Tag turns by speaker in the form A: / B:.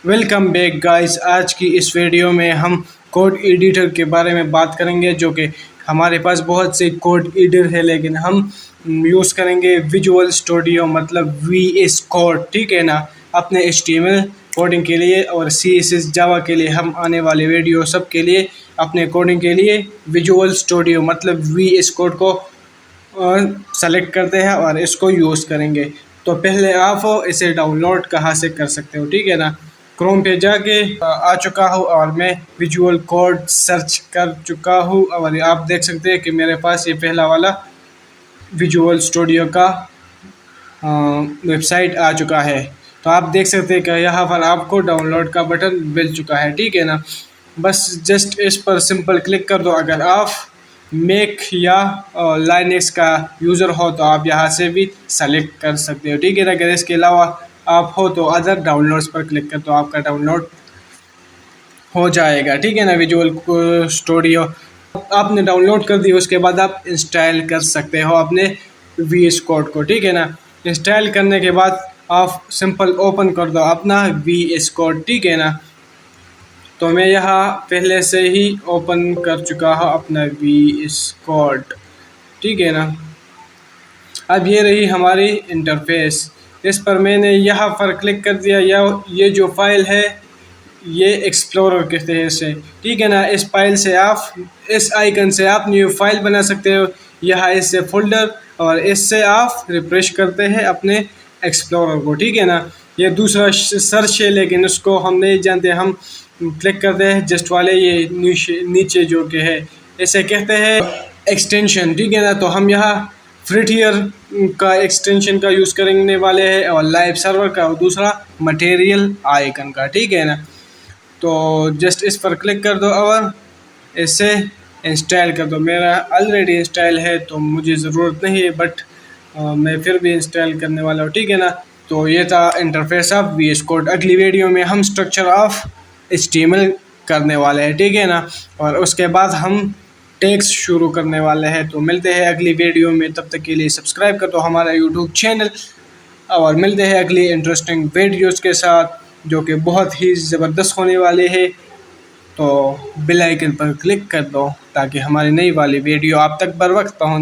A: Welcome back guys. आज की इस वीडियो में हम कोड एडिटर के बारे में बात करेंगे, जो कि हमारे पास बहुत से कोड एडिटर है, लेकिन हम यूज़ करेंगे विजुअल स्टूडियो मतलब VS कोड। ठीक है ना। अपने HTML कोडिंग के लिए और CSS जावा के लिए हम आने वाले वीडियो सब के लिए अपने कोडिंग के लिए विजुअल स्टूडियो मतलब VS कोड को सेलेक्ट करते हैं और इसको यूज़ करेंगे। तो पहले आप इसे डाउनलोड कहाँ से कर सकते हो, ठीक है ना। क्रोम पे जाके आ चुका हूँ और मैं विजुअल कोड सर्च कर चुका हूँ और आप देख सकते हैं कि मेरे पास ये पहला वाला विजुअल स्टूडियो का वेबसाइट आ चुका है। तो आप देख सकते हैं कि यहाँ पर आपको डाउनलोड का बटन मिल चुका है, ठीक है ना। बस जस्ट इस पर सिंपल क्लिक कर दो। अगर आप मैक या लाइनक्स का यूज़र हो तो आप यहाँ से भी सेलेक्ट कर सकते हो, ठीक है ना। अगर इसके अलावा आप हो तो अदर डाउनलोड्स पर क्लिक कर दो, आपका डाउनलोड हो जाएगा, ठीक है ना। विजुअल स्टूडियो आपने डाउनलोड कर दी, उसके बाद आप इंस्टॉल कर सकते हो अपने VS कोड को, ठीक है ना। इंस्टॉल करने के बाद आप सिंपल ओपन कर दो अपना VS कोड, ठीक है ना। तो मैं यहाँ पहले से ही ओपन कर चुका हूँ अपना VS कोड, ठीक है ना। अब ये रही हमारी इंटरफेस। इस पर मैंने यहाँ पर क्लिक कर दिया। या ये जो फाइल है ये एक्सप्लोरर कहते हैं इसे, ठीक है ना। इस फाइल से आप इस आइकन से आप न्यू फाइल बना सकते हो। यहाँ इससे फोल्डर और इससे आप रिफ्रेश करते हैं अपने एक्सप्लोरर को, ठीक है ना। ये दूसरा सर्च है, लेकिन उसको हम नहीं जानते। हम क्लिक करते हैं जस्ट वाले ये नीचे जो कि है इसे कहते हैं एक्सटेंशन, ठीक है ना। तो हम यहाँ फ्रंटियर का एक्सटेंशन का यूज़ करने वाले हैं और लाइव सर्वर का और दूसरा मटेरियल आइकन का, ठीक है ना। तो जस्ट इस पर क्लिक कर दो और इसे इंस्टॉल कर दो। मेरा ऑलरेडी इंस्टॉल है तो मुझे ज़रूरत नहीं है, बट मैं फिर भी इंस्टॉल करने वाला हूँ, ठीक है ना। तो ये था इंटरफेस ऑफ VS कोड। अगली वीडियो में हम स्ट्रक्चर ऑफ HTML करने वाले हैं, ठीक है ना। और उसके बाद हम टैग्स शुरू करने वाले हैं। तो मिलते हैं अगली वीडियो में, तब तक के लिए सब्सक्राइब कर दो हमारा यूट्यूब चैनल और मिलते हैं अगली इंटरेस्टिंग वीडियोज़ के साथ जो कि बहुत ही ज़बरदस्त होने वाले हैं। तो बेल आइकन पर क्लिक कर दो ताकि हमारी नई वाली वीडियो आप तक बर वक्त पहुँच जाए।